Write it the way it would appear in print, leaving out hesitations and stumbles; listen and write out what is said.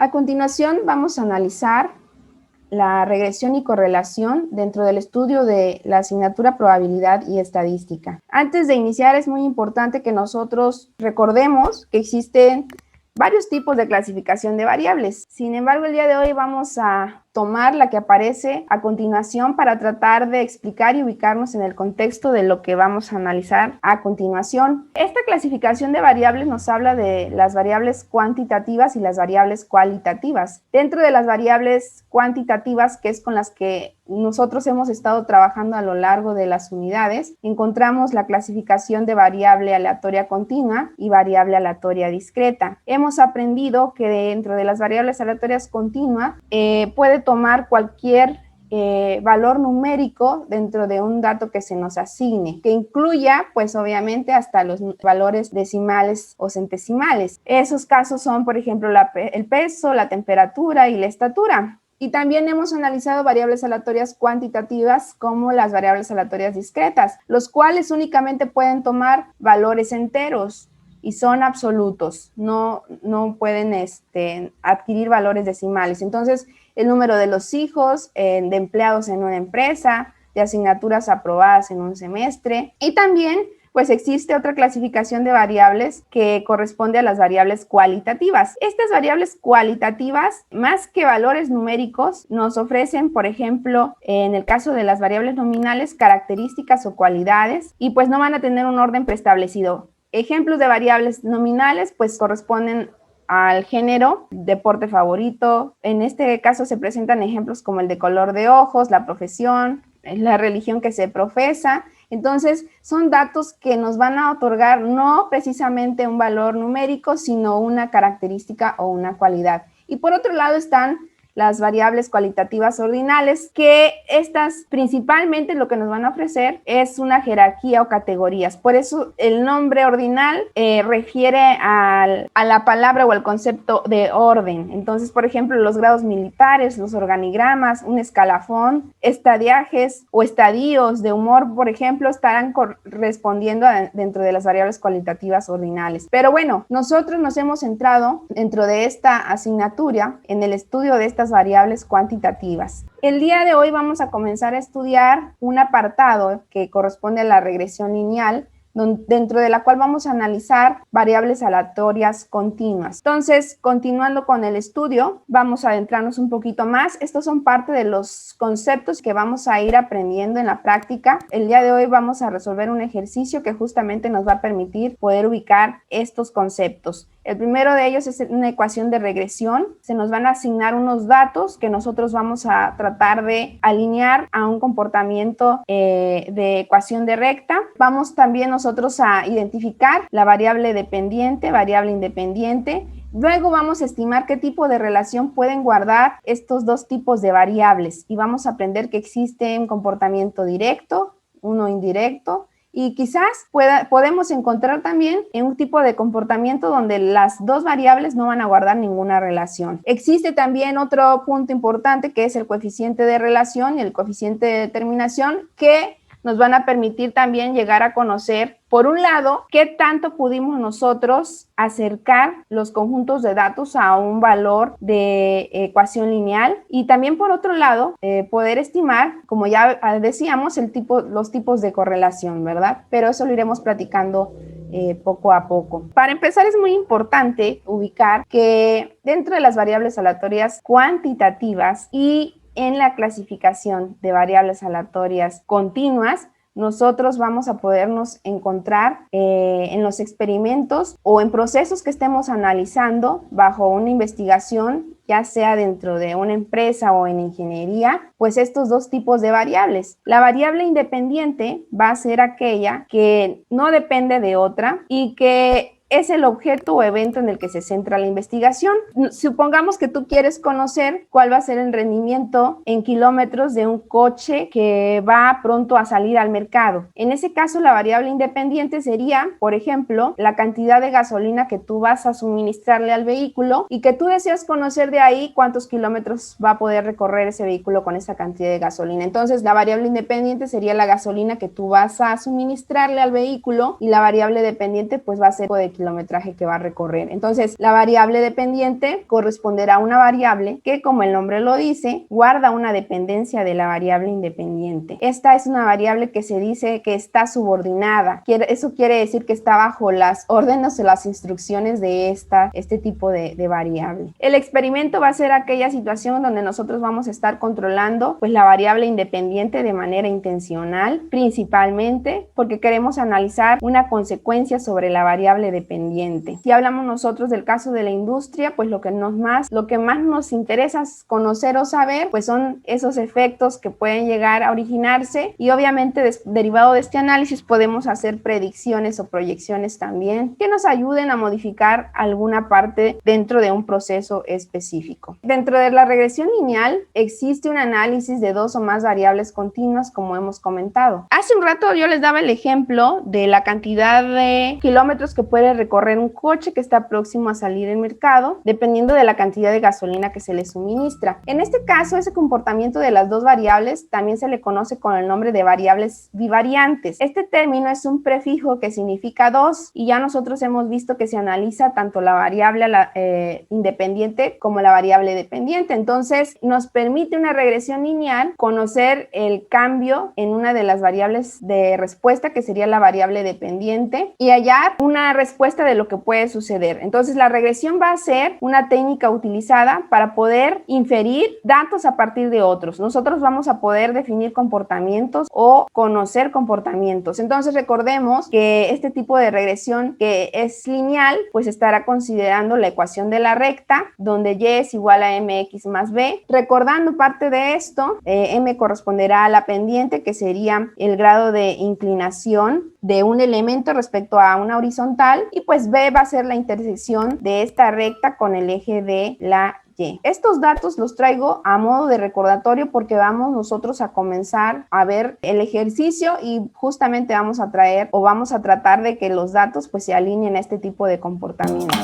A continuación vamos a analizar la regresión y correlación dentro del estudio de la asignatura Probabilidad y Estadística. Antes de iniciar es muy importante que nosotros recordemos que existen varios tipos de clasificación de variables. Sin embargo, el día de hoy vamos a tomar la que aparece a continuación para tratar de explicar y ubicarnos en el contexto de lo que vamos a analizar a continuación. Esta clasificación de variables nos habla de las variables cuantitativas y las variables cualitativas. Dentro de las variables cuantitativas, que es con las que nosotros hemos estado trabajando a lo largo de las unidades, encontramos la clasificación de variable aleatoria continua y variable aleatoria discreta. Hemos aprendido que dentro de las variables aleatorias continua puede tomar cualquier valor numérico dentro de un dato que se nos asigne, que incluya, pues obviamente, hasta los valores decimales o centesimales. Esos casos son, por ejemplo, el peso, la temperatura y la estatura. Y también hemos analizado variables aleatorias cuantitativas como las variables aleatorias discretas, los cuales únicamente pueden tomar valores enteros y son absolutos, no pueden adquirir valores decimales. Entonces, el número de los hijos, de empleados en una empresa, de asignaturas aprobadas en un semestre. Y también, pues existe otra clasificación de variables que corresponde a las variables cualitativas. Estas variables cualitativas, más que valores numéricos, nos ofrecen, por ejemplo, en el caso de las variables nominales, características o cualidades, y pues no van a tener un orden preestablecido. Ejemplos de variables nominales, pues corresponden al género, deporte favorito. En este caso se presentan ejemplos como el de color de ojos, la profesión, la religión que se profesa. Entonces, son datos que nos van a otorgar no precisamente un valor numérico, sino una característica o una cualidad. Y por otro lado están las variables cualitativas ordinales, que estas principalmente lo que nos van a ofrecer es una jerarquía o categorías. Por eso el nombre ordinal refiere a la palabra o al concepto de orden. Entonces, por ejemplo, los grados militares, los organigramas, un escalafón, estadiajes o estadios de humor, por ejemplo, estarán correspondiendo dentro de las variables cualitativas ordinales. Pero bueno, nosotros nos hemos centrado dentro de esta asignatura en el estudio de estas variables cuantitativas. El día de hoy vamos a comenzar a estudiar un apartado que corresponde a la regresión lineal, dentro de la cual vamos a analizar variables aleatorias continuas. Entonces, continuando con el estudio, vamos a adentrarnos un poquito más. Estos son parte de los conceptos que vamos a ir aprendiendo en la práctica. El día de hoy vamos a resolver un ejercicio que justamente nos va a permitir poder ubicar estos conceptos. El primero de ellos es una ecuación de regresión. Se nos van a asignar unos datos que nosotros vamos a tratar de alinear a un comportamiento de ecuación de recta. Vamos también nosotros a identificar la variable dependiente, variable independiente. Luego vamos a estimar qué tipo de relación pueden guardar estos dos tipos de variables y vamos a aprender que existe un comportamiento directo, uno indirecto, y quizás podemos encontrar también un tipo de comportamiento donde las dos variables no van a guardar ninguna relación. Existe también otro punto importante que es el coeficiente de relación y el coeficiente de determinación, que nos van a permitir también llegar a conocer, por un lado, qué tanto pudimos nosotros acercar los conjuntos de datos a un valor de ecuación lineal, y también, por otro lado, poder estimar, como ya decíamos, los tipos de correlación, ¿verdad? Pero eso lo iremos platicando poco a poco. Para empezar, es muy importante ubicar que dentro de las variables aleatorias cuantitativas y en la clasificación de variables aleatorias continuas, nosotros vamos a podernos encontrar en los experimentos o en procesos que estemos analizando bajo una investigación, ya sea dentro de una empresa o en ingeniería, pues estos dos tipos de variables. La variable independiente va a ser aquella que no depende de otra y que es el objeto o evento en el que se centra la investigación. Supongamos que tú quieres conocer cuál va a ser el rendimiento en kilómetros de un coche que va pronto a salir al mercado. En ese caso, la variable independiente sería, por ejemplo, la cantidad de gasolina que tú vas a suministrarle al vehículo y que tú deseas conocer de ahí cuántos kilómetros va a poder recorrer ese vehículo con esa cantidad de gasolina. Entonces, la variable independiente sería la gasolina que tú vas a suministrarle al vehículo y la variable dependiente pues va a ser de kilómetros kilometraje que va a recorrer. Entonces, la variable dependiente corresponderá a una variable que, como el nombre lo dice, guarda una dependencia de la variable independiente. Esta es una variable que se dice que está subordinada. Eso quiere decir que está bajo las órdenes o las instrucciones de este tipo de variable. El experimento va a ser aquella situación donde nosotros vamos a estar controlando pues la variable independiente de manera intencional, principalmente porque queremos analizar una consecuencia sobre la variable dependiente. Si hablamos nosotros del caso de la industria, pues lo que más nos interesa conocer o saber pues son esos efectos que pueden llegar a originarse, y obviamente derivado de este análisis podemos hacer predicciones o proyecciones también que nos ayuden a modificar alguna parte dentro de un proceso específico. Dentro de la regresión lineal existe un análisis de dos o más variables continuas, como hemos comentado. Hace un rato yo les daba el ejemplo de la cantidad de kilómetros que puede recorrer un coche que está próximo a salir al mercado, dependiendo de la cantidad de gasolina que se le suministra. En este caso, ese comportamiento de las dos variables también se le conoce con el nombre de variables bivariantes. Este término es un prefijo que significa dos, y ya nosotros hemos visto que se analiza tanto la variable independiente como la variable dependiente. Entonces, nos permite una regresión lineal conocer el cambio en una de las variables de respuesta, que sería la variable dependiente, y hallar una respuesta de lo que puede suceder. Entonces, la regresión va a ser una técnica utilizada para poder inferir datos a partir de otros. Nosotros vamos a poder definir comportamientos o conocer comportamientos. Entonces, recordemos que este tipo de regresión que es lineal, pues estará considerando la ecuación de la recta, donde y es igual a mx más b. Recordando parte de esto, m corresponderá a la pendiente, que sería el grado de inclinación de un elemento respecto a una horizontal, y pues b va a ser la intersección de esta recta con el eje de la Y. Estos datos los traigo a modo de recordatorio porque vamos nosotros a comenzar a ver el ejercicio, y justamente vamos a tratar de que los datos pues se alineen a este tipo de comportamiento.